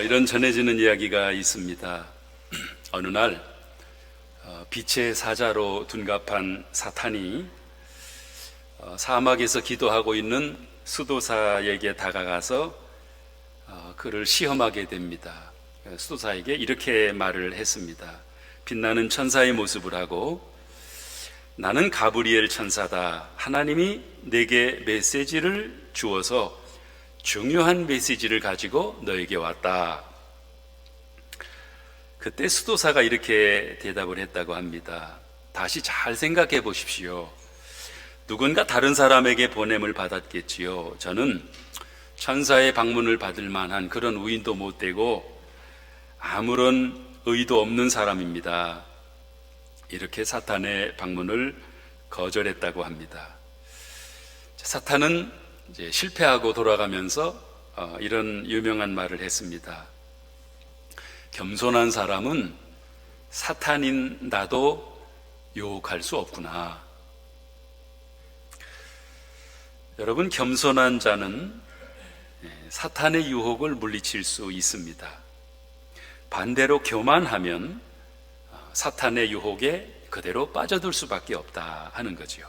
이런 전해지는 이야기가 있습니다. 어느 날 빛의 사자로 둔갑한 사탄이 사막에서 기도하고 있는 수도사에게 다가가서 그를 시험하게 됩니다. 수도사에게 이렇게 말을 했습니다. 빛나는 천사의 모습을 하고, 나는 가브리엘 천사다. 하나님이 내게 메시지를 주어서 중요한 메시지를 가지고 너에게 왔다. 그때 수도사가 이렇게 대답을 했다고 합니다. 다시 잘 생각해 보십시오. 누군가 다른 사람에게 보냄을 받았겠지요. 저는 천사의 방문을 받을 만한 그런 우인도 못 되고 아무런 의도 없는 사람입니다. 이렇게 사탄의 방문을 거절했다고 합니다. 사탄은 이제 실패하고 돌아가면서 이런 유명한 말을 했습니다. 겸손한 사람은 사탄인 나도 유혹할 수 없구나. 여러분, 겸손한 자는 사탄의 유혹을 물리칠 수 있습니다. 반대로 교만하면 사탄의 유혹에 그대로 빠져들 수밖에 없다 하는 거죠.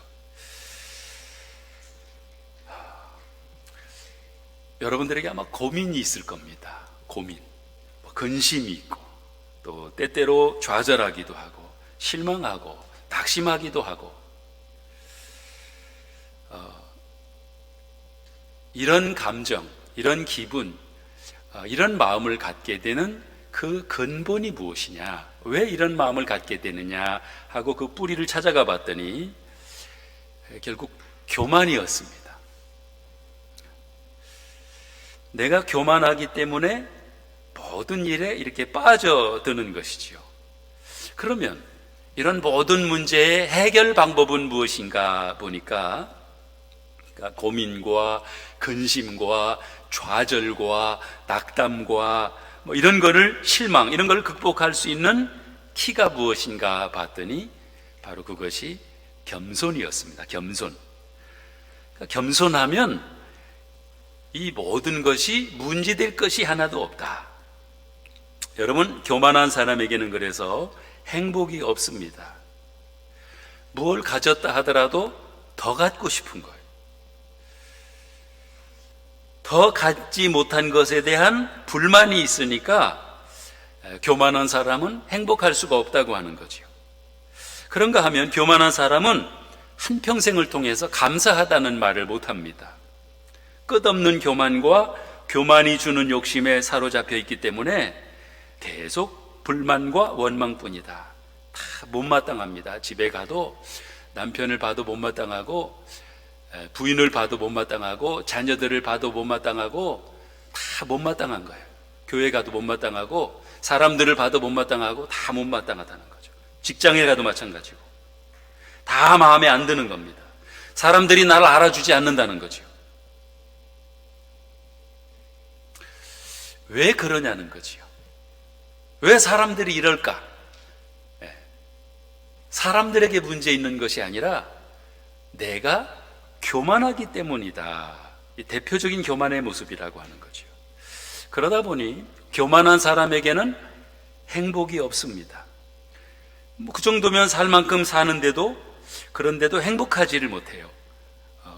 여러분들에게 아마 고민이 있을 겁니다. 고민, 근심이 있고, 또 때때로 좌절하기도 하고, 실망하고, 낙심하기도 하고, 이런 감정, 이런 기분, 이런 마음을 갖게 되는 그 근본이 무엇이냐, 왜 이런 마음을 갖게 되느냐 하고 그 뿌리를 찾아가 봤더니 결국 교만이었습니다. 내가 교만하기 때문에 모든 일에 이렇게 빠져드는 것이지요. 그러면 이런 모든 문제의 해결 방법은 무엇인가 보니까, 그러니까 고민과 근심과 좌절과 낙담과 이런 거를, 실망, 이런 걸 극복할 수 있는 키가 무엇인가 봤더니 바로 그것이 겸손이었습니다. 겸손. 그러니까 겸손하면 이 모든 것이 문제될 것이 하나도 없다. 여러분, 교만한 사람에게는 그래서 행복이 없습니다. 무엇을 가졌다 하더라도 더 갖고 싶은 거예요. 더 갖지 못한 것에 대한 불만이 있으니까 교만한 사람은 행복할 수가 없다고 하는 거죠. 그런가 하면 교만한 사람은 한평생을 통해서 감사하다는 말을 못합니다. 끝없는 교만과 교만이 주는 욕심에 사로잡혀 있기 때문에 계속 불만과 원망뿐이다. 다 못마땅합니다. 집에 가도 남편을 봐도 못마땅하고, 부인을 봐도 못마땅하고, 자녀들을 봐도 못마땅하고, 다 못마땅한 거예요. 교회 가도 못마땅하고, 사람들을 봐도 못마땅하고, 다 못마땅하다는 거죠. 직장에 가도 마찬가지고, 다 마음에 안 드는 겁니다. 사람들이 나를 알아주지 않는다는 거죠. 왜 그러냐는 거지요. 왜 사람들이 이럴까? 사람들에게 문제 있는 것이 아니라 내가 교만하기 때문이다. 이 대표적인 교만의 모습이라고 하는 거죠. 그러다 보니 교만한 사람에게는 행복이 없습니다. 그 정도면 살 만큼 사는데도, 그런데도 행복하지를 못해요.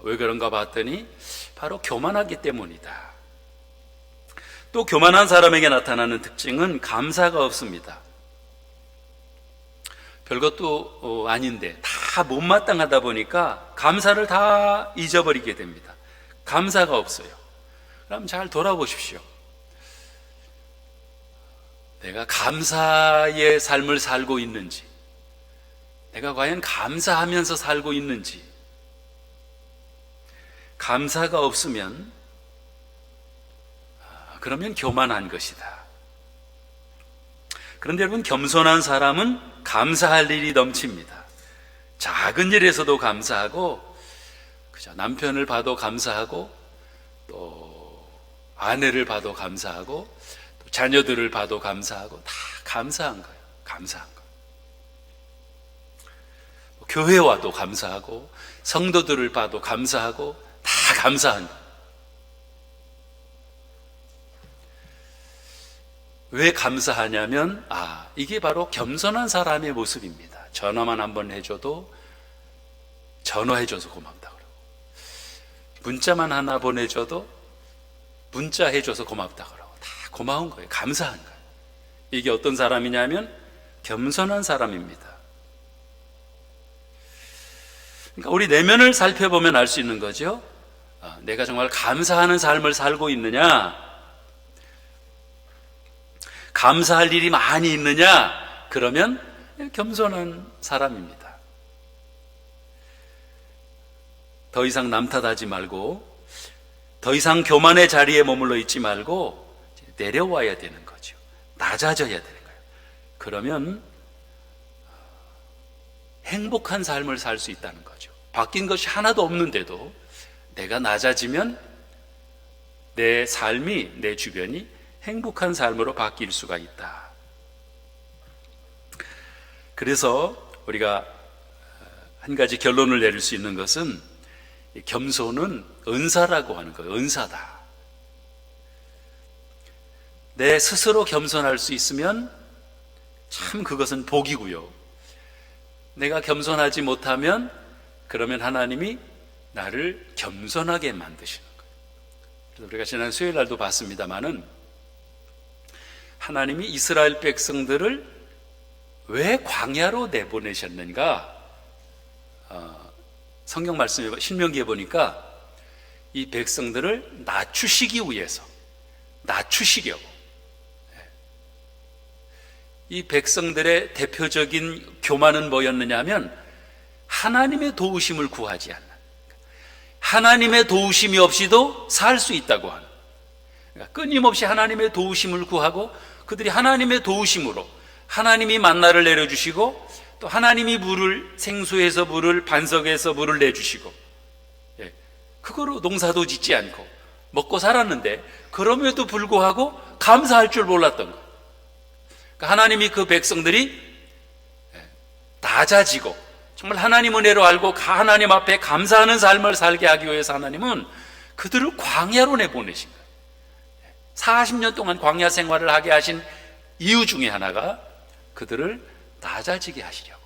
왜 그런가 봤더니 바로 교만하기 때문이다. 또 교만한 사람에게 나타나는 특징은 감사가 없습니다. 별것도 아닌데 다 못마땅하다 보니까 감사를 다 잊어버리게 됩니다. 감사가 없어요. 그럼 잘 돌아보십시오. 내가 감사의 삶을 살고 있는지, 내가 과연 감사하면서 살고 있는지. 감사가 없으면 그러면 교만한 것이다. 그런데 여러분, 겸손한 사람은 감사할 일이 넘칩니다. 작은 일에서도 감사하고, 그죠? 남편을 봐도 감사하고, 또 아내를 봐도 감사하고, 또 자녀들을 봐도 감사하고, 다 감사한 거예요. 감사한 거. 교회 와도 감사하고, 성도들을 봐도 감사하고, 다 감사한 거. 왜 감사하냐면 이게 바로 겸손한 사람의 모습입니다. 전화만 한번 해줘도 전화해줘서 고맙다 그러고, 문자만 하나 보내줘도 문자 해줘서 고맙다 그러고, 다 고마운 거예요. 감사한 거예요. 이게 어떤 사람이냐면 겸손한 사람입니다. 그러니까 우리 내면을 살펴보면 알 수 있는 거죠. 내가 정말 감사하는 삶을 살고 있느냐, 감사할 일이 많이 있느냐, 그러면 겸손한 사람입니다. 더 이상 남 탓하지 말고, 더 이상 교만의 자리에 머물러 있지 말고 내려와야 되는 거죠. 낮아져야 되는 거예요. 그러면 행복한 삶을 살 수 있다는 거죠. 바뀐 것이 하나도 없는데도 내가 낮아지면 내 삶이, 내 주변이 행복한 삶으로 바뀔 수가 있다. 그래서 우리가 한 가지 결론을 내릴 수 있는 것은 겸손은 은사라고 하는 거예요. 은사다. 내 스스로 겸손할 수 있으면 참 그것은 복이고요. 내가 겸손하지 못하면 그러면 하나님이 나를 겸손하게 만드시는 거예요. 그래서 우리가 지난 수요일 날도 봤습니다마는 하나님이 이스라엘 백성들을 왜 광야로 내보내셨는가? 성경 말씀에 신명기에 보니까 이 백성들을 낮추시기 위해서, 낮추시려고, 이 백성들의 대표적인 교만은 뭐였느냐 하면 하나님의 도우심을 구하지 않는, 하나님의 도우심이 없이도 살 수 있다고 하는, 그러니까 끊임없이 하나님의 도우심을 구하고 그들이 하나님의 도우심으로 하나님이 만나를 내려주시고 또 하나님이 물을, 생수에서 물을, 반석에서 물을 내주시고, 그거로 농사도 짓지 않고 먹고 살았는데 그럼에도 불구하고 감사할 줄 몰랐던 거예요. 그러니까 하나님이 그 백성들이 낮아지고 정말 하나님 은혜로 알고 하나님 앞에 감사하는 삶을 살게 하기 위해서 하나님은 그들을 광야로 내보내신 거예요. 40년 동안 광야 생활을 하게 하신 이유 중에 하나가 그들을 낮아지게 하시려고.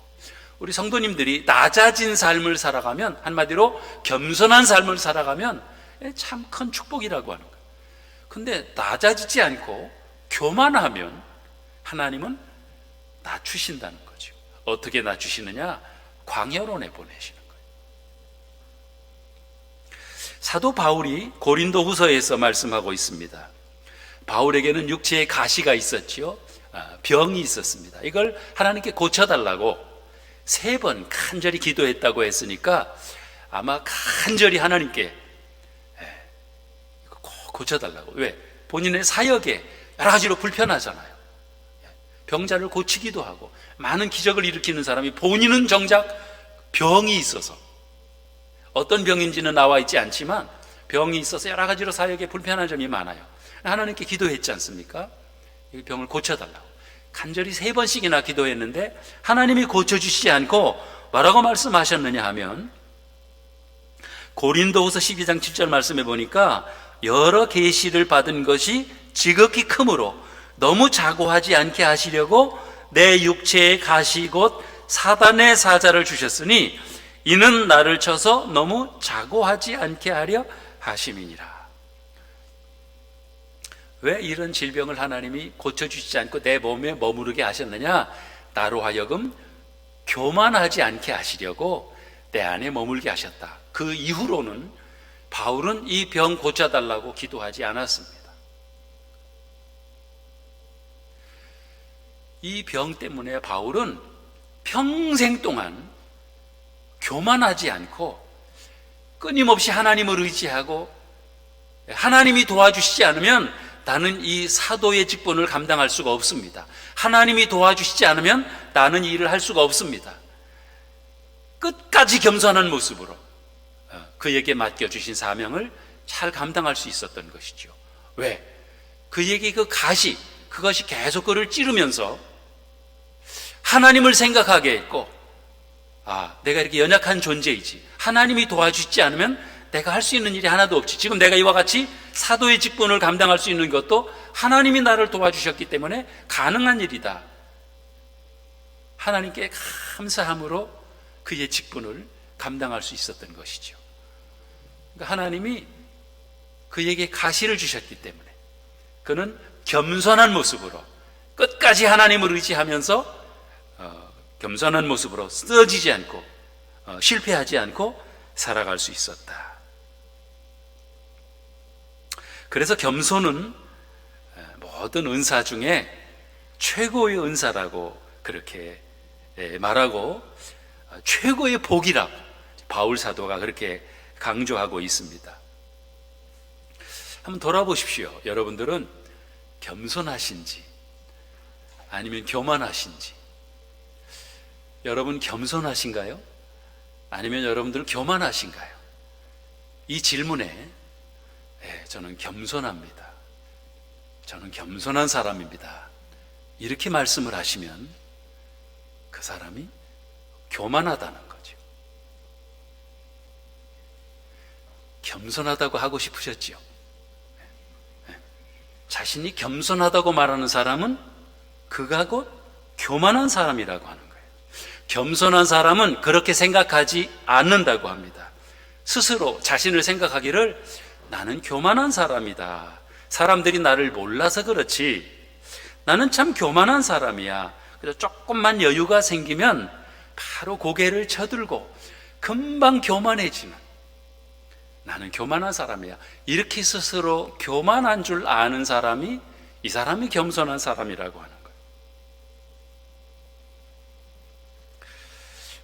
우리 성도님들이 낮아진 삶을 살아가면, 한마디로 겸손한 삶을 살아가면 참 큰 축복이라고 하는 거예요. 근데 낮아지지 않고 교만하면 하나님은 낮추신다는 거죠. 어떻게 낮추시느냐? 광야로 내보내시는 거예요. 사도 바울이 고린도 후서에서 말씀하고 있습니다. 바울에게는 육체에 가시가 있었지요. 병이 있었습니다. 이걸 하나님께 고쳐달라고 3번 간절히 기도했다고 했으니까 아마 간절히 하나님께 꼭 고쳐달라고. 왜? 본인의 사역에 여러 가지로 불편하잖아요. 병자를 고치기도 하고 많은 기적을 일으키는 사람이 본인은 정작 병이 있어서, 어떤 병인지는 나와 있지 않지만 병이 있어서 여러 가지로 사역에 불편한 점이 많아요. 하나님께 기도했지 않습니까? 이 병을 고쳐달라고 간절히 3번씩이나 기도했는데 하나님이 고쳐주시지 않고 뭐라고 말씀하셨느냐 하면, 고린도후서 12장 7절 말씀해 보니까 여러 계시를 받은 것이 지극히 크므로 너무 자고하지 않게 하시려고 내 육체에 가시 곧 사단의 사자를 주셨으니 이는 나를 쳐서 너무 자고하지 않게 하려 하심이니라. 왜 이런 질병을 하나님이 고쳐주시지 않고 내 몸에 머무르게 하셨느냐? 나로 하여금 교만하지 않게 하시려고 내 안에 머물게 하셨다. 그 이후로는 바울은 이 병 고쳐달라고 기도하지 않았습니다. 이 병 때문에 바울은 평생 동안 교만하지 않고 끊임없이 하나님을 의지하고, 하나님이 도와주시지 않으면 나는 이 사도의 직분을 감당할 수가 없습니다. 하나님이 도와주시지 않으면 나는 이 일을 할 수가 없습니다. 끝까지 겸손한 모습으로 그에게 맡겨주신 사명을 잘 감당할 수 있었던 것이죠. 왜? 그에게 그 가시, 그것이 계속 그를 찌르면서 하나님을 생각하게 했고, 내가 이렇게 연약한 존재이지, 하나님이 도와주시지 않으면 내가 할 수 있는 일이 하나도 없지, 지금 내가 이와 같이 사도의 직분을 감당할 수 있는 것도 하나님이 나를 도와주셨기 때문에 가능한 일이다. 하나님께 감사함으로 그의 직분을 감당할 수 있었던 것이죠. 그러니까 하나님이 그에게 가시를 주셨기 때문에 그는 겸손한 모습으로 끝까지 하나님을 의지하면서 겸손한 모습으로 쓰러지지 않고 실패하지 않고 살아갈 수 있었다. 그래서 겸손은 모든 은사 중에 최고의 은사라고 그렇게 말하고 최고의 복이라고 바울 사도가 그렇게 강조하고 있습니다. 한번 돌아보십시오. 여러분들은 겸손하신지 아니면 교만하신지. 여러분 겸손하신가요? 아니면 여러분들은 교만하신가요? 이 질문에 저는 겸손합니다. 저는 겸손한 사람입니다. 이렇게 말씀을 하시면 그 사람이 교만하다는 거죠. 겸손하다고 하고 싶으셨지요? 자신이 겸손하다고 말하는 사람은 그가 곧 교만한 사람이라고 하는 거예요. 겸손한 사람은 그렇게 생각하지 않는다고 합니다. 스스로 자신을 생각하기를 나는 교만한 사람이다. 사람들이 나를 몰라서 그렇지. 나는 참 교만한 사람이야. 그래서 조금만 여유가 생기면 바로 고개를 쳐들고 금방 교만해지는, 나는 교만한 사람이야. 이렇게 스스로 교만한 줄 아는 사람이, 이 사람이 겸손한 사람이라고 하는 거예요.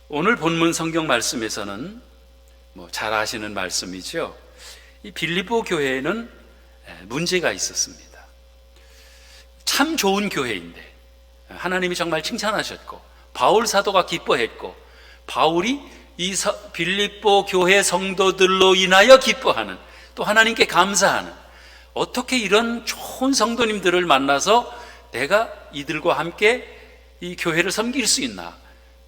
오늘 본문 성경 말씀에서는 잘 아시는 말씀이죠. 이 빌립보 교회에는 문제가 있었습니다. 참 좋은 교회인데 하나님이 정말 칭찬하셨고 바울 사도가 기뻐했고 바울이 이 빌립보 교회 성도들로 인하여 기뻐하는, 또 하나님께 감사하는, 어떻게 이런 좋은 성도님들을 만나서 내가 이들과 함께 이 교회를 섬길 수 있나,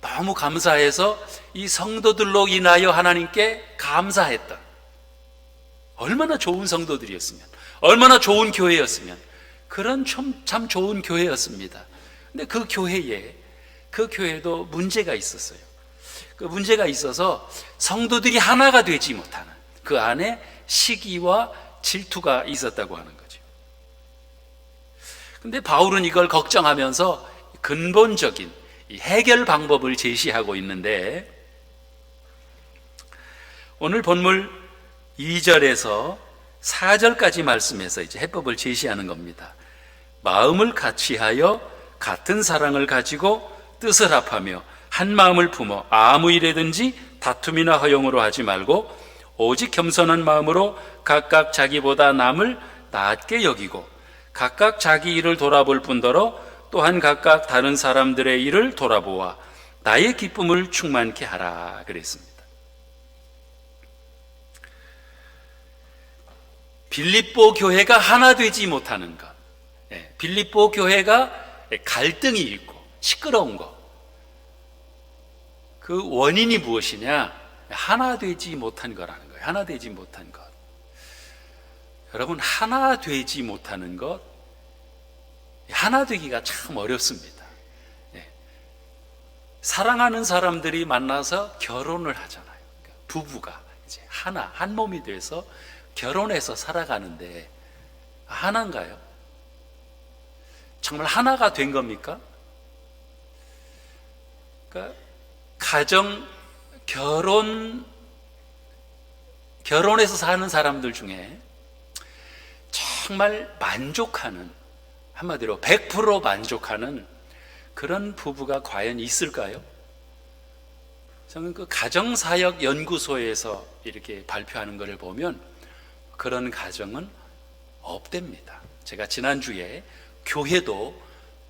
너무 감사해서 이 성도들로 인하여 하나님께 감사했던, 얼마나 좋은 성도들이었으면, 얼마나 좋은 교회였으면, 그런 참 좋은 교회였습니다. 근데 그 교회에도 문제가 있었어요. 그 문제가 있어서 성도들이 하나가 되지 못하는, 그 안에 시기와 질투가 있었다고 하는 거죠. 근데 바울은 이걸 걱정하면서 근본적인 이 해결 방법을 제시하고 있는데, 오늘 본문 2절에서 4절까지 말씀에서 이제 해법을 제시하는 겁니다. 마음을 같이하여 같은 사랑을 가지고 뜻을 합하며 한 마음을 품어 아무 일에든지 다툼이나 허용으로 하지 말고 오직 겸손한 마음으로 각각 자기보다 남을 낮게 여기고 각각 자기 일을 돌아볼 뿐더러 또한 각각 다른 사람들의 일을 돌아보아 나의 기쁨을 충만케 하라 그랬습니다. 빌립보 교회가 하나 되지 못하는 것, 빌립보 교회가 갈등이 있고 시끄러운 것, 그 원인이 무엇이냐? 하나 되지 못한 거라는 거예요. 하나 되지 못한 것. 여러분, 하나 되지 못하는 것, 하나 되기가 참 어렵습니다. 사랑하는 사람들이 만나서 결혼을 하잖아요. 그러니까 부부가 이제 한 몸이 돼서 결혼해서 살아가는데 하나인가요? 정말 하나가 된 겁니까? 그러니까 결혼해서 사는 사람들 중에 정말 만족하는, 한마디로 100% 만족하는 그런 부부가 과연 있을까요? 저는 그 가정사역 연구소에서 이렇게 발표하는 것을 보면 그런 가정은 없답니다. 제가 지난주에 교회도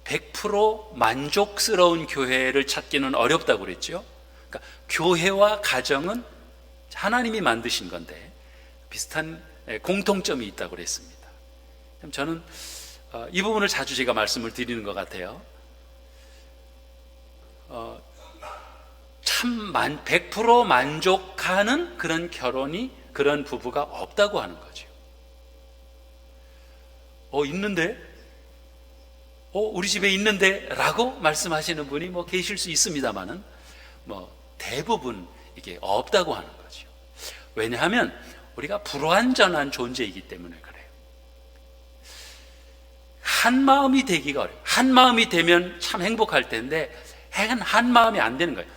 100% 만족스러운 교회를 찾기는 어렵다고 그랬죠. 그러니까 교회와 가정은 하나님이 만드신 건데 비슷한 공통점이 있다고 그랬습니다. 저는 이 부분을 자주 제가 말씀을 드리는 것 같아요. 참 100% 만족하는 그런 결혼이, 그런 부부가 없다고 하는 거죠. 있는데? 우리 집에 있는데? 라고 말씀하시는 분이 계실 수 있습니다만은, 대부분 이게 없다고 하는 거죠. 왜냐하면 우리가 불완전한 존재이기 때문에 그래요. 한 마음이 되기가 어려워요. 한 마음이 되면 참 행복할 텐데, 한 마음이 안 되는 거예요.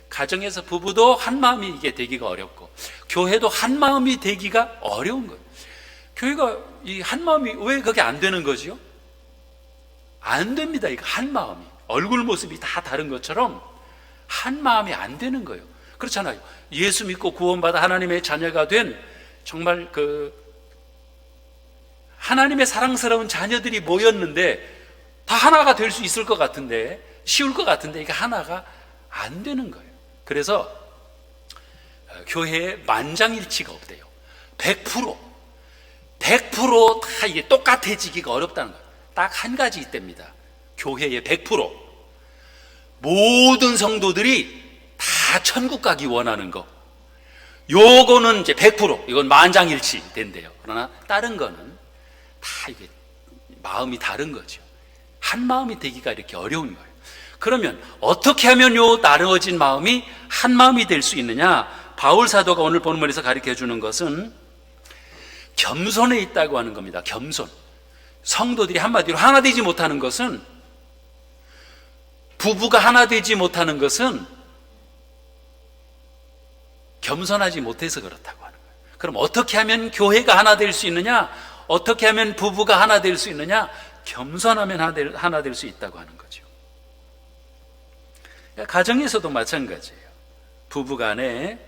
가정에서 부부도 한 마음이 이게 되기가 어렵고, 교회도 한 마음이 되기가 어려운 거예요. 교회가 이 한 마음이 왜 그게 안 되는 거죠? 안 됩니다. 이거 한 마음이. 얼굴 모습이 다 다른 것처럼 한 마음이 안 되는 거예요. 그렇잖아요. 예수 믿고 구원받아 하나님의 자녀가 된 정말 하나님의 사랑스러운 자녀들이 모였는데 다 하나가 될 수 있을 것 같은데, 쉬울 것 같은데 이게 하나가 안 되는 거예요. 그래서 교회에 만장일치가 없대요. 100% 다 이게 똑같아지기가 어렵다는 거예요. 딱 한 가지 있답니다. 교회의 100% 모든 성도들이 다 천국 가기 원하는 거, 요거는 이제 100% 이건 만장일치 된대요. 그러나 다른 거는 다 이게 마음이 다른 거죠. 한 마음이 되기가 이렇게 어려운 거예요. 그러면 어떻게 하면 요 나누어진 마음이 한 마음이 될 수 있느냐? 바울 사도가 오늘 본문에서 가르쳐 주는 것은 겸손에 있다고 하는 겁니다. 겸손. 성도들이 한마디로 하나 되지 못하는 것은, 부부가 하나 되지 못하는 것은 겸손하지 못해서 그렇다고 하는 거예요. 그럼 어떻게 하면 교회가 하나 될 수 있느냐? 어떻게 하면 부부가 하나 될 수 있느냐? 겸손하면 하나 될 수 있다고 하는 거죠. 가정에서도 마찬가지예요. 부부간에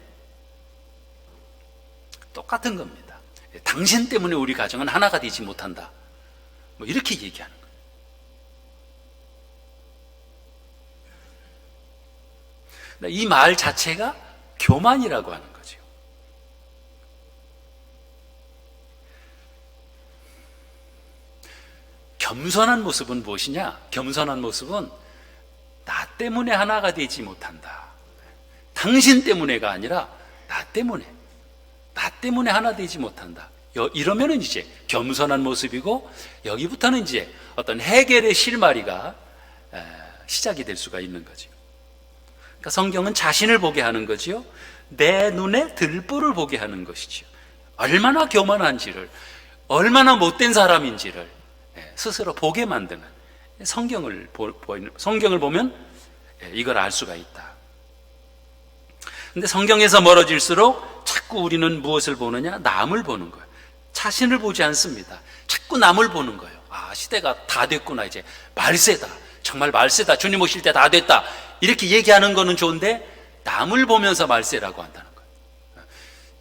똑같은 겁니다. 당신 때문에 우리 가정은 하나가 되지 못한다, 이렇게 얘기하는 거예요. 이 말 자체가 교만이라고 하는 거죠. 겸손한 모습은 무엇이냐? 겸손한 모습은 나 때문에 하나가 되지 못한다, 당신 때문에가 아니라 나 때문에 하나 되지 못한다, 이러면은 이제 겸손한 모습이고, 여기부터는 이제 어떤 해결의 실마리가 시작이 될 수가 있는 거죠. 그러니까 성경은 자신을 보게 하는 거지요. 내 눈에 들보를 보게 하는 것이죠. 얼마나 교만한지를, 얼마나 못된 사람인지를 스스로 보게 만드는, 성경을 보면 이걸 알 수가 있다. 근데 성경에서 멀어질수록 자꾸 우리는 무엇을 보느냐? 남을 보는 거예요. 자신을 보지 않습니다. 자꾸 남을 보는 거예요. 시대가 다 됐구나, 이제 말세다, 정말 말세다, 주님 오실 때 다 됐다, 이렇게 얘기하는 거는 좋은데 남을 보면서 말세라고 한다는 거예요.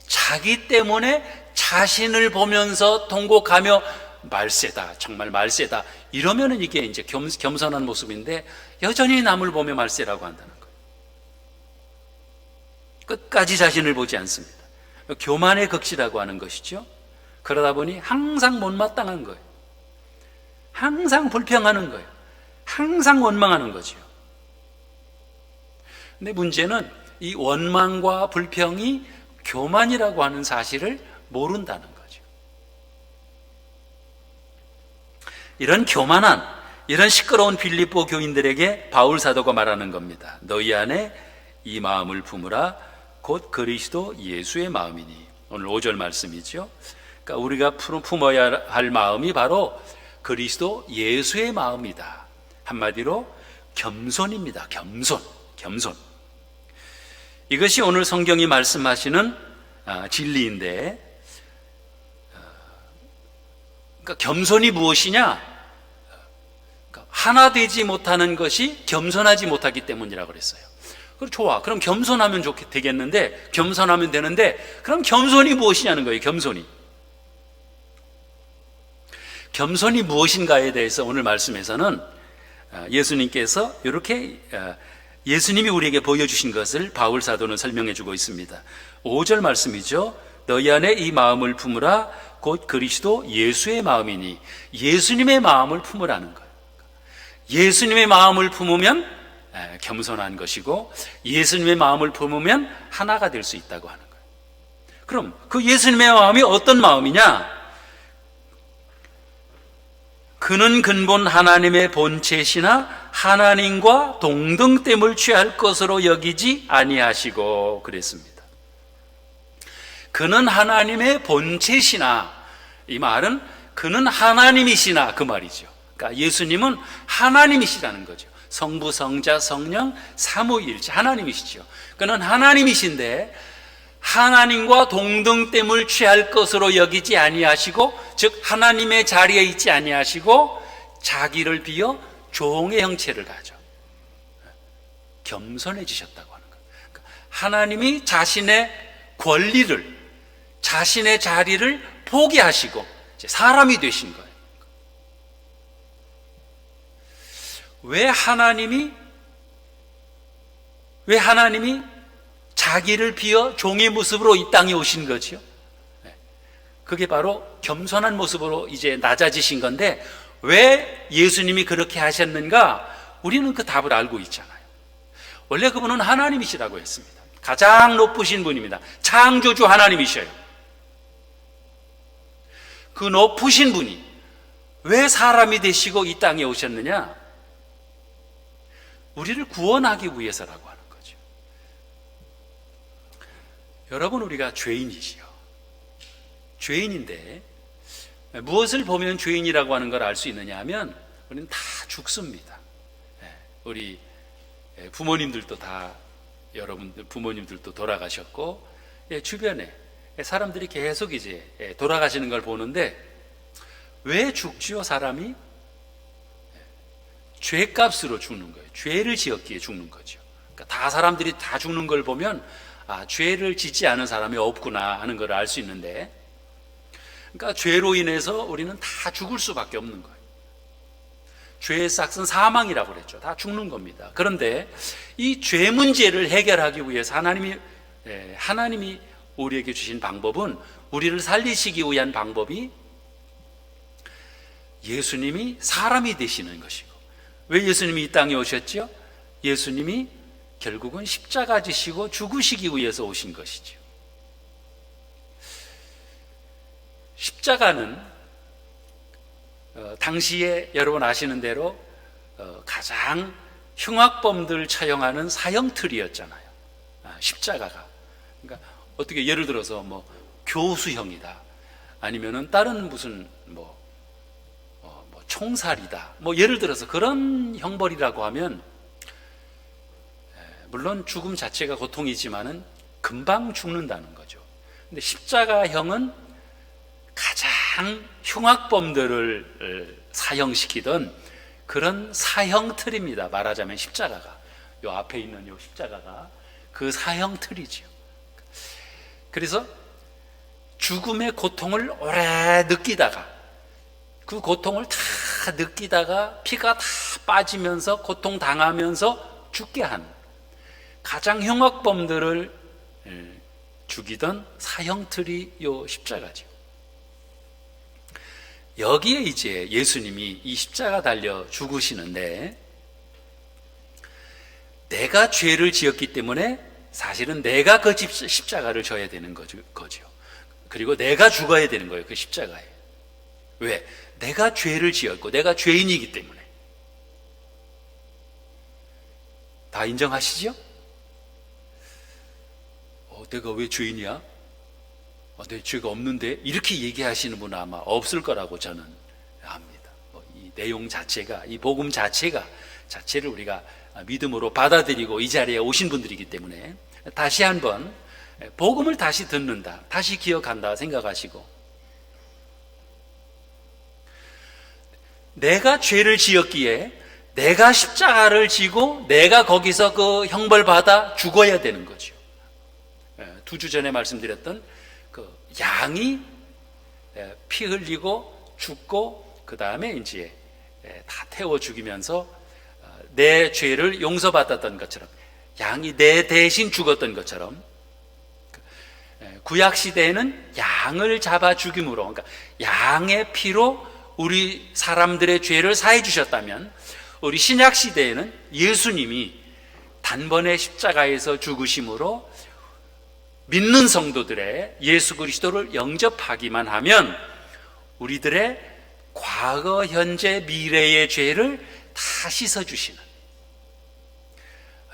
자기 때문에 자신을 보면서 통곡하며 말세다, 정말 말세다, 이러면은 이게 이제 겸손한 모습인데, 여전히 남을 보며 말세라고 한다는 거예요. 끝까지 자신을 보지 않습니다. 교만의 극치라고 하는 것이죠. 그러다 보니 항상 못마땅한 거예요. 항상 불평하는 거예요. 항상 원망하는 거죠. 근데 문제는 이 원망과 불평이 교만이라고 하는 사실을 모른다는 거죠. 이런 교만한, 이런 시끄러운 빌립보 교인들에게 바울 사도가 말하는 겁니다. 너희 안에 이 마음을 품으라, 곧 그리스도 예수의 마음이니. 오늘 5절 말씀이죠. 그러니까 우리가 품어야 할 마음이 바로 그리스도 예수의 마음이다. 한마디로 겸손입니다. 겸손. 이것이 오늘 성경이 말씀하시는 진리인데, 그러니까 겸손이 무엇이냐? 그러니까 하나 되지 못하는 것이 겸손하지 못하기 때문이라고 그랬어요. 그럼 좋아, 그럼 겸손하면 되겠는데, 겸손하면 되는데, 그럼 겸손이 무엇이냐는 거예요. 겸손이 무엇인가에 대해서 오늘 말씀에서는 예수님께서 이렇게, 예수님이 우리에게 보여주신 것을 바울 사도는 설명해 주고 있습니다. 5절 말씀이죠. 너희 안에 이 마음을 품으라, 곧 그리스도 예수의 마음이니. 예수님의 마음을 품으라는 거예요. 예수님의 마음을 품으면 겸손한 것이고, 예수님의 마음을 품으면 하나가 될 수 있다고 하는 거예요. 그럼 그 예수님의 마음이 어떤 마음이냐? 그는 근본 하나님의 본체시나 하나님과 동등됨을 취할 것으로 여기지 아니하시고 그랬습니다. 그는 하나님의 본체시나, 이 말은 그는 하나님이시나 그 말이죠. 그러니까 예수님은 하나님이시라는 거죠. 성부, 성자, 성령, 삼위일체 하나님이시죠. 그는 하나님이신데 하나님과 동등됨을 취할 것으로 여기지 아니하시고, 즉 하나님의 자리에 있지 아니하시고 자기를 비어 종의 형체를 가져 겸손해지셨다고 하는 거예요. 그러니까 하나님이 자신의 권리를, 자신의 자리를 포기하시고 이제 사람이 되신 거예요. 왜 하나님이 자기를 비어 종의 모습으로 이 땅에 오신 거지요? 그게 바로 겸손한 모습으로 이제 낮아지신 건데, 왜 예수님이 그렇게 하셨는가? 우리는 그 답을 알고 있잖아요. 원래 그분은 하나님이시라고 했습니다. 가장 높으신 분입니다. 창조주 하나님이셔요. 그 높으신 분이 왜 사람이 되시고 이 땅에 오셨느냐? 우리를 구원하기 위해서라고 하는 거죠. 여러분, 우리가 죄인이지요. 죄인인데 무엇을 보면 죄인이라고 하는 걸 알 수 있느냐 하면, 우리는 다 죽습니다. 우리 부모님들도 다, 여러분들 부모님들도 돌아가셨고, 주변에 사람들이 계속 이제 돌아가시는 걸 보는데, 왜 죽지요? 사람이 죄값으로 죽는 거예요. 죄를 지었기에 죽는 거죠. 그러니까 다 사람들이 다 죽는 걸 보면, 아, 죄를 짓지 않은 사람이 없구나 하는 걸 알 수 있는데, 그러니까 죄로 인해서 우리는 다 죽을 수밖에 없는 거예요. 죄의 싹은 사망이라고 그랬죠. 다 죽는 겁니다. 그런데 이 죄 문제를 해결하기 위해서 하나님이 우리에게 주신 방법은, 우리를 살리시기 위한 방법이 예수님이 사람이 되시는 것이고, 왜 예수님이 이 땅에 오셨죠? 예수님이 결국은 십자가 지시고 죽으시기 위해서 오신 것이죠. 십자가는 당시에 여러분 아시는 대로 가장 흉악범들 처형하는 사형틀이었잖아요. 십자가가. 그러니까 어떻게 예를 들어서 뭐 교수형이다, 아니면은 다른 무슨 뭐 총살이다, 뭐 예를 들어서 그런 형벌이라고 하면, 물론 죽음 자체가 고통이지만은 금방 죽는다는 거죠. 근데 십자가형은 가장 흉악범들을 사형시키던 그런 사형틀입니다. 말하자면 십자가가, 요 앞에 있는 요 십자가가 그 사형틀이지요. 그래서 죽음의 고통을 오래 느끼다가, 그 고통을 다 느끼다가 피가 다 빠지면서 고통당하면서 죽게 한 가장 흉악범들을 죽이던 사형틀이 요 십자가죠. 여기에 이제 예수님이 이 십자가 달려 죽으시는데, 내가 죄를 지었기 때문에 사실은 내가 그 십자가를 져야 되는 거죠. 그리고 내가 죽어야 되는 거예요, 그 십자가에. 왜? 내가 죄를 지었고 내가 죄인이기 때문에. 다 인정하시죠? 내가 왜 죄인이야? 내 죄가 없는데? 이렇게 얘기하시는 분은 아마 없을 거라고 저는 압니다. 이 내용 자체가, 이 복음 자체를 우리가 믿음으로 받아들이고 이 자리에 오신 분들이기 때문에, 다시 한번 복음을 다시 듣는다, 다시 기억한다 생각하시고, 내가 죄를 지었기에 내가 십자가를 지고 내가 거기서 그 형벌 받아 죽어야 되는 거죠. 2주 전에 말씀드렸던 그 양이 피 흘리고 죽고 그 다음에 이제 다 태워 죽이면서 내 죄를 용서받았던 것처럼, 양이 내 대신 죽었던 것처럼, 구약 시대에는 양을 잡아 죽임으로, 그러니까 양의 피로 우리 사람들의 죄를 사해 주셨다면, 우리 신약 시대에는 예수님이 단번에 십자가에서 죽으심으로 믿는 성도들의 예수 그리스도를 영접하기만 하면 우리들의 과거, 현재, 미래의 죄를 다 씻어주시는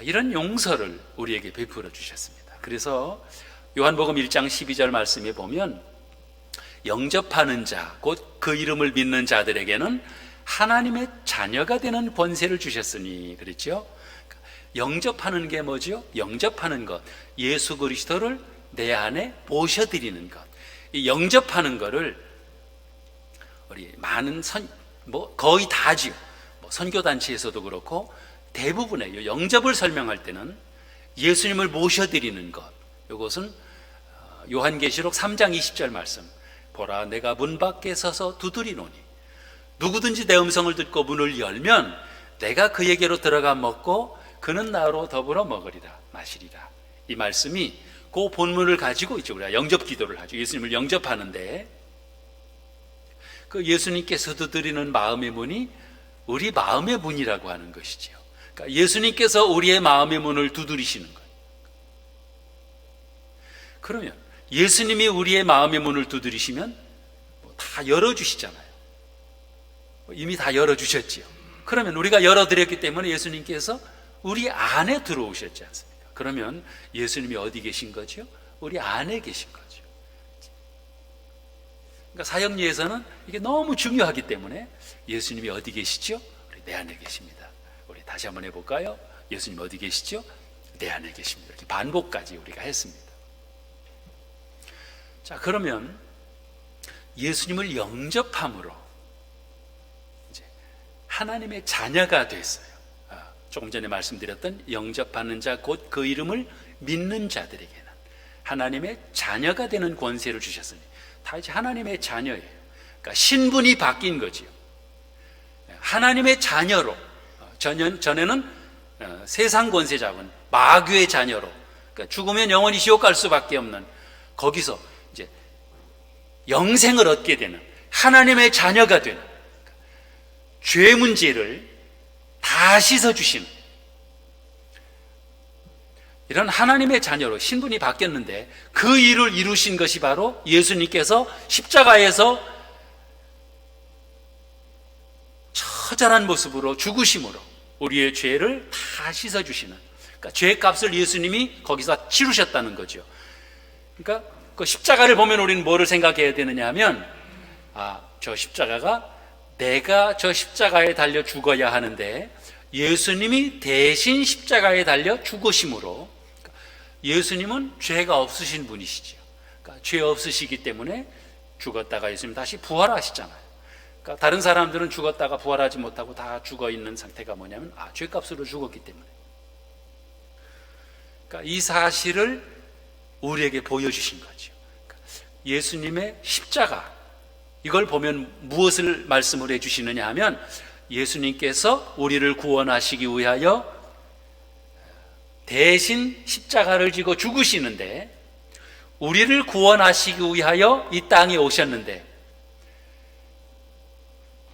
이런 용서를 우리에게 베풀어 주셨습니다. 그래서 요한복음 1장 12절 말씀에 보면 영접하는 자, 곧 그 이름을 믿는 자들에게는 하나님의 자녀가 되는 권세를 주셨으니 그랬죠. 영접하는 게 뭐죠? 영접하는 것, 예수 그리스도를 내 안에 모셔드리는 것. 이 영접하는 거를 우리 많은 거의 다지요. 선교단체에서도 그렇고 대부분의 영접을 설명할 때는 예수님을 모셔드리는 것. 이것은 요한계시록 3장 20절 말씀. 보라, 내가 문 밖에 서서 두드리노니 누구든지 내 음성을 듣고 문을 열면 내가 그에게로 들어가 먹고 그는 나로 더불어 먹으리라 마시리라. 이 말씀이 그 본문을 가지고 있죠. 우리가 영접 기도를 하죠. 예수님을 영접하는데 그 예수님께서 두드리는 마음의 문이 우리 마음의 문이라고 하는 것이지요. 그러니까 예수님께서 우리의 마음의 문을 두드리시는 거예요. 그러면 예수님이 우리의 마음의 문을 두드리시면 다 열어주시잖아요. 이미 다 열어주셨지요. 그러면 우리가 열어드렸기 때문에 예수님께서 우리 안에 들어오셨지 않습니까? 그러면 예수님이 어디 계신 거죠? 우리 안에 계신 거죠. 그러니까 사형리에서는 이게 너무 중요하기 때문에 예수님이 어디 계시죠? 우리 내 안에 계십니다. 우리 다시 한번 해볼까요? 예수님 어디 계시죠? 내 안에 계십니다. 이렇게 반복까지 우리가 했습니다. 자, 그러면 예수님을 영접함으로 이제 하나님의 자녀가 됐어요. 조금 전에 말씀드렸던 영접하는 자, 곧 그 이름을 믿는 자들에게는 하나님의 자녀가 되는 권세를 주셨으니 다 이제 하나님의 자녀예요. 그러니까 신분이 바뀐 거지요. 하나님의 자녀로, 전에는 세상 권세 잡은 마귀의 자녀로, 그러니까 죽으면 영원히 지옥 갈 수밖에 없는, 거기서 이제 영생을 얻게 되는 하나님의 자녀가 되는, 죄 문제를 다 씻어주시는 이런 하나님의 자녀로 신분이 바뀌었는데, 그 일을 이루신 것이 바로 예수님께서 십자가에서 처절한 모습으로 죽으심으로 우리의 죄를 다 씻어주시는, 그러니까 죄값을 예수님이 거기서 치르셨다는 거죠. 그러니까 그 십자가를 보면 우리는 뭐를 생각해야 되느냐 하면, 저 십자가가 내가 저 십자가에 달려 죽어야 하는데 예수님이 대신 십자가에 달려 죽으심으로, 예수님은 죄가 없으신 분이시죠. 그러니까 죄 없으시기 때문에 죽었다가 예수님 다시 부활하시잖아요. 그러니까 다른 사람들은 죽었다가 부활하지 못하고 다 죽어 있는 상태가 뭐냐면 죄값으로 죽었기 때문에. 그러니까 이 사실을 우리에게 보여주신 거죠. 그러니까 예수님의 십자가, 이걸 보면 무엇을 말씀을 해주시느냐 하면, 예수님께서 우리를 구원하시기 위하여 대신 십자가를 지고 죽으시는데, 우리를 구원하시기 위하여 이 땅에 오셨는데,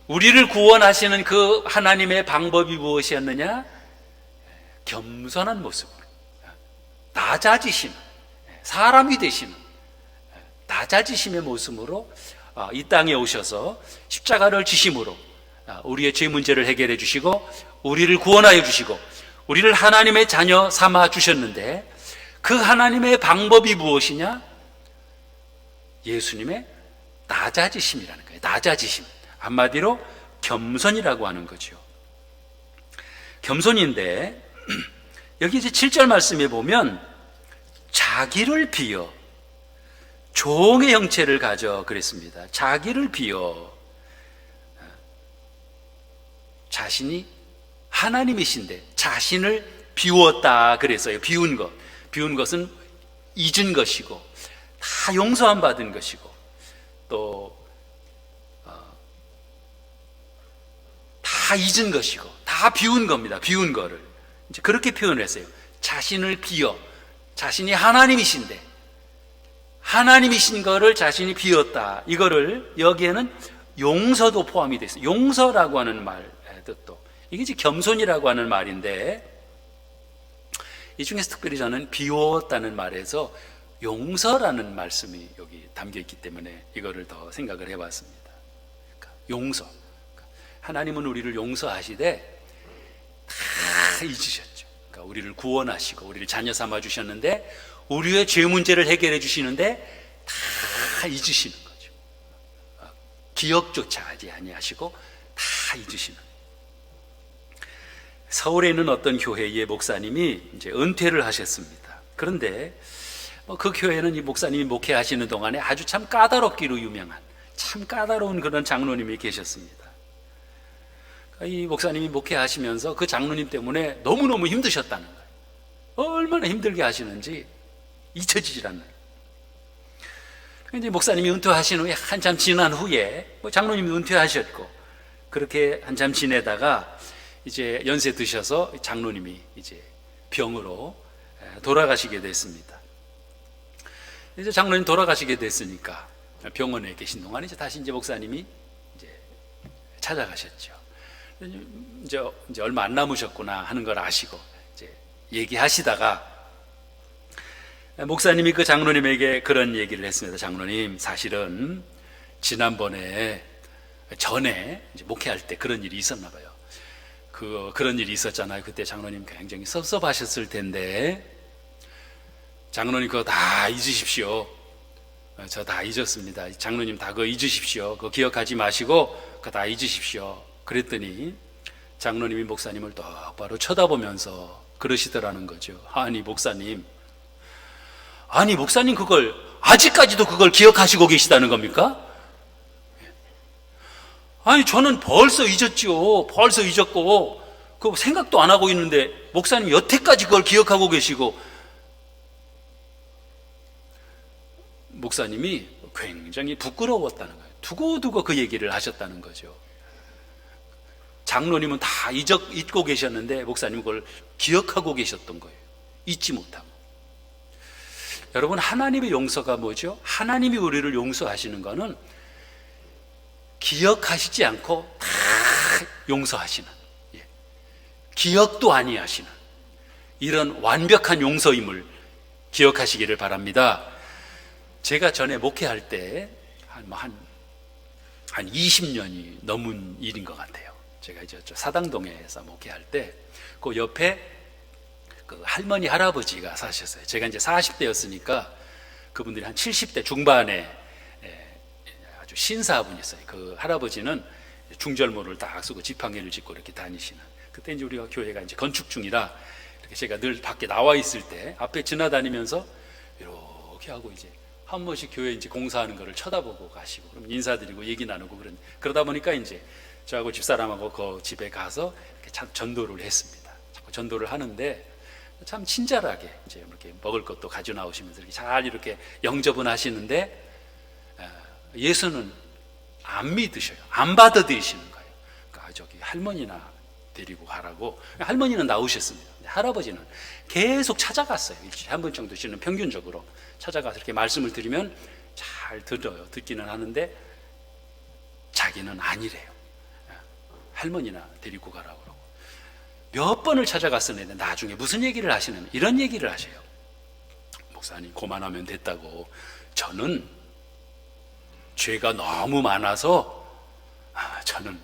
우리를 구원하시는 그 하나님의 방법이 무엇이었느냐? 겸손한 모습으로, 낮아지심, 사람이 되시는 낮아지심의 모습으로 이 땅에 오셔서 십자가를 지심으로 우리의 죄 문제를 해결해 주시고 우리를 구원하여 주시고 우리를 하나님의 자녀 삼아 주셨는데, 그 하나님의 방법이 무엇이냐? 예수님의 낮아지심이라는 거예요. 낮아지심, 한마디로 겸손이라고 하는 거죠. 겸손인데 여기 이제 7절 말씀에 보면 자기를 비어 종의 형체를 가져 그랬습니다. 자기를 비어, 자신이 하나님이신데 자신을 비웠다 그랬어요. 비운 것, 비운 것은 잊은 것이고 다 용서함 받은 것이고 또 다 잊은 것이고 다 비운 겁니다. 비운 거를 이제 그렇게 표현을 했어요. 자신을 비어, 자신이 하나님이신데 하나님이신 거를 자신이 비웠다. 이거를 여기에는 용서도 포함이 되어 있어요. 용서라고 하는 말 뜻도, 이게 이제 겸손이라고 하는 말인데, 이 중에서 특별히 저는 비웠다는 말에서 용서라는 말씀이 여기 담겨 있기 때문에 이거를 더 생각을 해봤습니다. 그러니까 용서. 하나님은 우리를 용서하시되 다 잊으셨죠. 그러니까 우리를 구원하시고 우리를 자녀 삼아 주셨는데 우리의 죄 문제를 해결해 주시는데 다 잊으시는 거죠. 기억조차 하지 아니하시고 다 잊으시는. 서울에 있는 어떤 교회의 목사님이 이제 은퇴를 하셨습니다. 그런데 그 교회는 이 목사님이 목회하시는 동안에 아주 참 까다롭기로 유명한 참 까다로운 그런 장로님이 계셨습니다. 이 목사님이 목회하시면서 그 장로님 때문에 너무너무 힘드셨다는 거예요. 얼마나 힘들게 하시는지 잊혀지질 않나요? 이제 목사님이 은퇴하신 후에 한참 지난 후에 장로님이 은퇴하셨고 그렇게 한참 지내다가 이제 연세 드셔서 장로님이 이제 병으로 돌아가시게 됐습니다. 이제 장로님 돌아가시게 됐으니까 병원에 계신 동안 이제 다시 이제 목사님이 이제 찾아가셨죠. 이제 얼마 안 남으셨구나 하는 걸 아시고 이제 얘기하시다가 목사님이 그 장로님에게 그런 얘기를 했습니다. 장로님, 사실은 지난번에 전에 이제 목회할 때 그런 일이 있었나 봐요. 그런 일이 있었잖아요. 그때 장로님 굉장히 섭섭하셨을 텐데 장로님 그거 다 잊으십시오. 저 다 잊었습니다. 장로님 다 그거 잊으십시오. 그거 기억하지 마시고 그거 다 잊으십시오. 그랬더니 장로님이 목사님을 똑바로 쳐다보면서 그러시더라는 거죠. 아니 목사님 그걸 아직까지도 그걸 기억하시고 계시다는 겁니까? 아니 저는 벌써 잊었죠. 벌써 잊었고 그 생각도 안 하고 있는데 목사님이 여태까지 그걸 기억하고 계시고. 목사님이 굉장히 부끄러웠다는 거예요. 두고두고 그 얘기를 하셨다는 거죠. 장로님은 다 잊고 계셨는데 목사님은 그걸 기억하고 계셨던 거예요. 잊지 못하고. 여러분, 하나님의 용서가 뭐죠? 하나님이 우리를 용서하시는 거는 기억하시지 않고 다 용서하시는, 기억도 아니하시는 이런 완벽한 용서임을 기억하시기를 바랍니다. 제가 전에 목회할 때 한 20년이 넘은 일인 것 같아요. 제가 이제 사당동에서 목회할 때 그 옆에 그 할머니 할아버지가 사셨어요. 제가 이제 40대였으니까 그분들이 한 70대 중반에 아주 신사분이 있어요. 그 할아버지는 중절모를 딱 쓰고 지팡이를 짚고 이렇게 다니시는. 그때 이제 우리가 교회가 이제 건축 중이라 이렇게 제가 늘 밖에 나와 있을 때 앞에 지나다니면서 이렇게 하고 이제 한 번씩 교회 이제 공사하는 거를 쳐다보고 가시고 그럼 인사드리고 얘기 나누고 그러다 보니까 이제 저하고 집사람하고 그 집에 가서 이렇게 참 전도를 했습니다. 자꾸 전도를 하는데 참 친절하게 이제 이렇게 먹을 것도 가져 나오시면서 이렇게 잘 이렇게 영접은 하시는데 예수는 안 믿으셔요. 안 받아들이시는 거예요. 그러니까 저기 할머니나 데리고 가라고. 할머니는 나오셨습니다. 할아버지는 계속 찾아갔어요. 일주일에 한 번 정도씩은 평균적으로 찾아가서 이렇게 말씀을 드리면 잘 들어요. 듣기는 하는데 자기는 아니래요. 할머니나 데리고 가라고 그러고 몇 번을 찾아갔었는데 나중에 무슨 얘기를 하시는 이런 얘기를 하세요. 목사님 고만하면 됐다고. 저는 죄가 너무 많아서 저는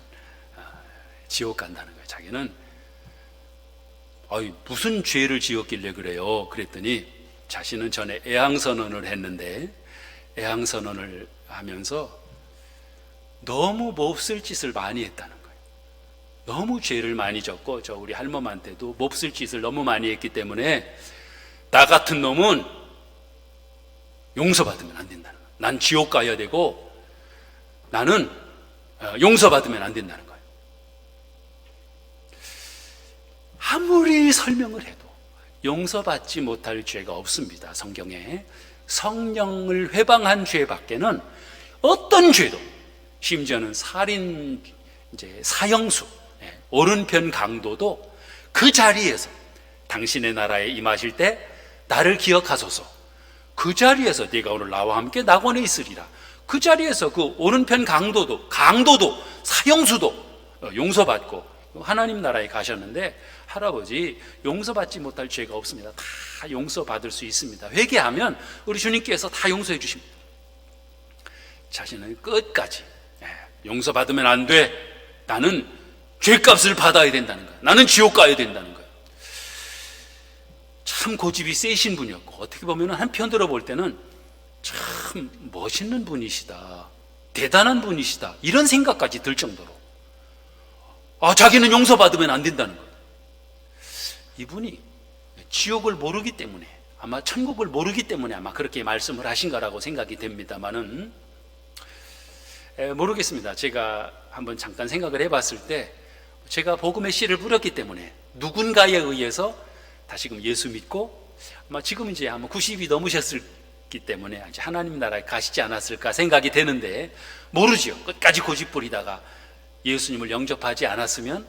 지옥 간다는 거예요. 자기는 무슨 죄를 지었길래 그래요? 그랬더니 자신은 전에 애항선언을 했는데 애항선언을 하면서 너무 몹쓸 짓을 많이 했다는 거예요. 너무 죄를 많이 졌고 저 우리 할멈한테도 몹쓸 짓을 너무 많이 했기 때문에 나 같은 놈은 용서받으면 안 된다는 거예요. 난 지옥 가야 되고 나는 용서받으면 안 된다는 거예요. 아무리 설명을 해도 용서받지 못할 죄가 없습니다. 성경에 성령을 회방한 죄밖에는 어떤 죄도, 심지어는 살인, 이제 사형수, 오른편 강도도 그 자리에서 당신의 나라에 임하실 때 나를 기억하소서. 그 자리에서 네가 오늘 나와 함께 낙원에 있으리라. 그 자리에서 그 오른편 강도도 사형수도 용서받고 하나님 나라에 가셨는데 할아버지 용서받지 못할 죄가 없습니다. 다 용서받을 수 있습니다. 회개하면 우리 주님께서 다 용서해 주십니다. 자신은 끝까지 용서받으면 안 돼. 나는 죄값을 받아야 된다는 거예요. 나는 지옥 가야 된다는 거예요. 참 고집이 세신 분이었고, 어떻게 보면 한편으로 볼 때는 참 멋있는 분이시다, 대단한 분이시다, 이런 생각까지 들 정도로 자기는 용서받으면 안 된다는 거예요. 이분이 지옥을 모르기 때문에, 아마 천국을 모르기 때문에 아마 그렇게 말씀을 하신 거라고 생각이 됩니다만은 모르겠습니다. 제가 한번 잠깐 생각을 해봤을 때, 제가 복음의 씨를 뿌렸기 때문에 누군가에 의해서 다시금 예수 믿고, 아마 지금 이제 아마 90이 넘으셨기 때문에 이제 하나님 나라에 가시지 않았을까 생각이 되는데, 모르죠. 끝까지 고집 부리다가 예수님을 영접하지 않았으면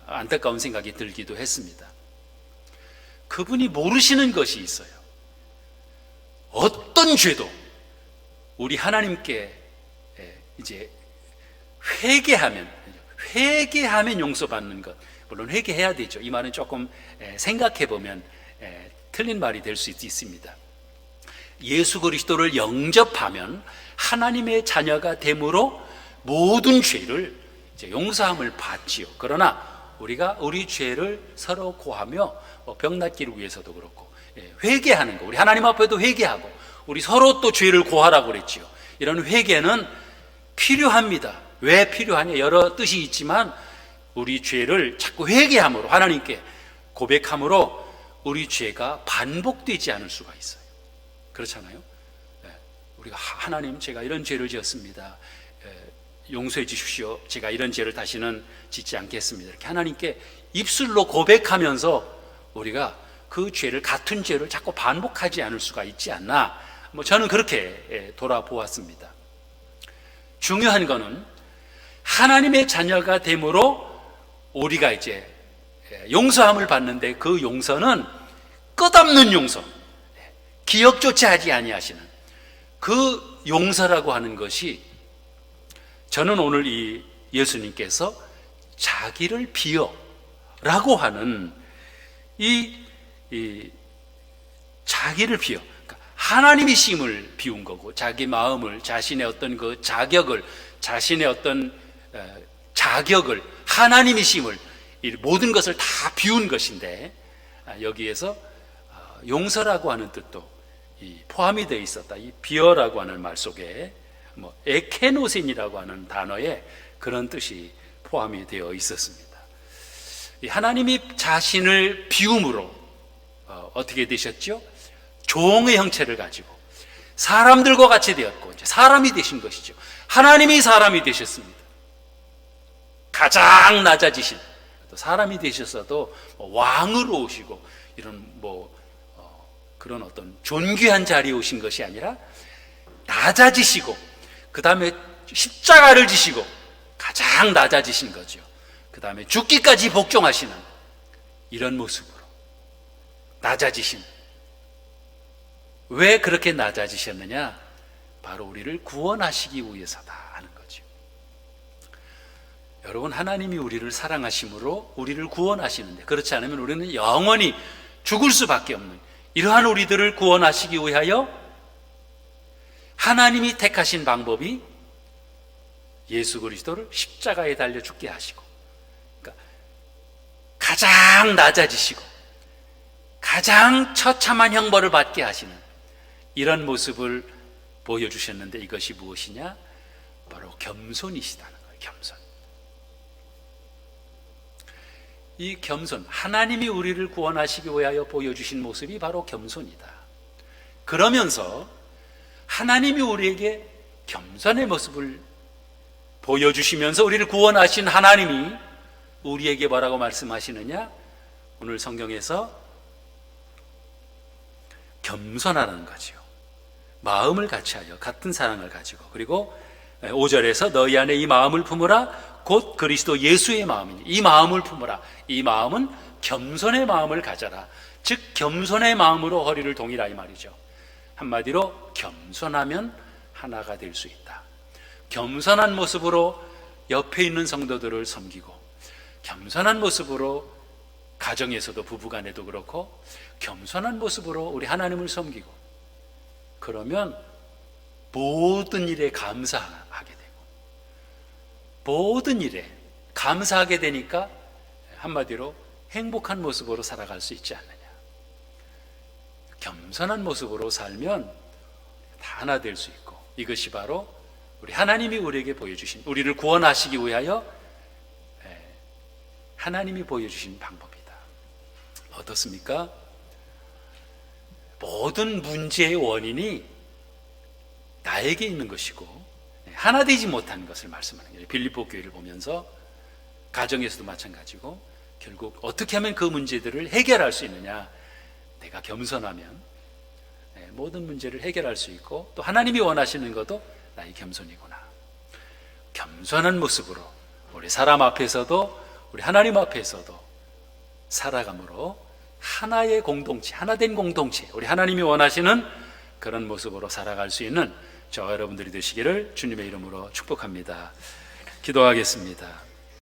안타까운 생각이 들기도 했습니다. 그분이 모르시는 것이 있어요. 어떤 죄도 우리 하나님께 이제 회개하면 용서받는 것. 물론 회개해야 되죠. 이 말은 조금 생각해 보면 틀린 말이 될 수 있습니다. 예수 그리스도를 영접하면 하나님의 자녀가 됨으로 모든 죄를 이제 용서함을 받지요. 그러나 우리가 우리 죄를 서로 고하며 병 낫기를 위해서도 그렇고 회개하는 거, 우리 하나님 앞에도 회개하고 우리 서로 또 죄를 고하라고 그랬지요. 이런 회개는 필요합니다. 왜 필요하냐? 여러 뜻이 있지만 우리 죄를 자꾸 회개함으로, 하나님께 고백함으로 우리 죄가 반복되지 않을 수가 있어요. 그렇잖아요. 우리가 하나님, 제가 이런 죄를 지었습니다. 용서해 주십시오. 제가 이런 죄를 다시는 짓지 않겠습니다. 이렇게 하나님께 입술로 고백하면서 우리가 그 죄를, 같은 죄를 자꾸 반복하지 않을 수가 있지 않나, 저는 그렇게 돌아보았습니다. 중요한 거는 하나님의 자녀가 됨으로 우리가 이제 용서함을 받는데, 그 용서는 끝없는 용서, 기억조차 하지 아니하시는 그 용서라고 하는 것이, 저는 오늘 이 예수님께서 자기를 비어라고 하는 이 자기를 비어, 그러니까 하나님이심을 비운 거고, 자기 마음을, 자신의 어떤 그 자격을, 자신의 어떤 자격을, 하나님이심을, 이 모든 것을 다 비운 것인데, 여기에서 용서라고 하는 뜻도 포함이 되어 있었다. 이 비어라고 하는 말 속에 에케노신이라고 하는 단어에 그런 뜻이 포함이 되어 있었습니다. 하나님이 자신을 비움으로 어떻게 되셨죠? 종의 형체를 가지고 사람들과 같이 되었고, 이제 사람이 되신 것이죠. 하나님이 사람이 되셨습니다. 가장 낮아지신, 또 사람이 되셨어도 왕으로 오시고 이런 그런 어떤 존귀한 자리에 오신 것이 아니라 낮아지시고, 그 다음에 십자가를 지시고 가장 낮아지신 거죠. 그 다음에 죽기까지 복종하시는 이런 모습으로 낮아지신. 왜 그렇게 낮아지셨느냐? 바로 우리를 구원하시기 위해서다 하는 거죠. 여러분, 하나님이 우리를 사랑하심으로 우리를 구원하시는데, 그렇지 않으면 우리는 영원히 죽을 수밖에 없는, 이러한 우리들을 구원하시기 위하여 하나님이 택하신 방법이 예수 그리스도를 십자가에 달려 죽게 하시고, 그러니까 가장 낮아지시고 가장 처참한 형벌을 받게 하시는 이런 모습을 보여주셨는데, 이것이 무엇이냐? 바로 겸손이시다는 거예요. 겸손. 이 겸손, 하나님이 우리를 구원하시기 위하여 보여주신 모습이 바로 겸손이다. 그러면서 하나님이 우리에게 겸손의 모습을 보여주시면서 우리를 구원하신 하나님이 우리에게 뭐라고 말씀하시느냐? 오늘 성경에서 겸손하라는 거죠. 마음을 같이하여 같은 사랑을 가지고, 그리고 5절에서 너희 안에 이 마음을 품으라, 곧 그리스도 예수의 마음이니 이 마음을 품으라. 이 마음은 겸손의 마음을 가져라. 즉 겸손의 마음으로 허리를 동이라, 이 말이죠. 한마디로 겸손하면 하나가 될 수 있다. 겸손한 모습으로 옆에 있는 성도들을 섬기고, 겸손한 모습으로 가정에서도, 부부간에도 그렇고 겸손한 모습으로 우리 하나님을 섬기고, 그러면 모든 일에 감사하게 되고, 모든 일에 감사하게 되니까 한마디로 행복한 모습으로 살아갈 수 있지 않느냐. 겸손한 모습으로 살면 다 하나 될 수 있고, 이것이 바로 우리 하나님이 우리에게 보여주신, 우리를 구원하시기 위하여 하나님이 보여주신 방법이다. 어떻습니까? 모든 문제의 원인이 나에게 있는 것이고 하나 되지 못한 것을 말씀하는 거예요. 빌립보 교회를 보면서 가정에서도 마찬가지고, 결국 어떻게 하면 그 문제들을 해결할 수 있느냐. 내가 겸손하면 모든 문제를 해결할 수 있고, 또 하나님이 원하시는 것도 나의 겸손이구나. 겸손한 모습으로 우리 사람 앞에서도 우리 하나님 앞에서도 살아감으로 하나의 공동체, 하나된 공동체, 우리 하나님이 원하시는 그런 모습으로 살아갈 수 있는 저와 여러분들이 되시기를 주님의 이름으로 축복합니다. 기도하겠습니다.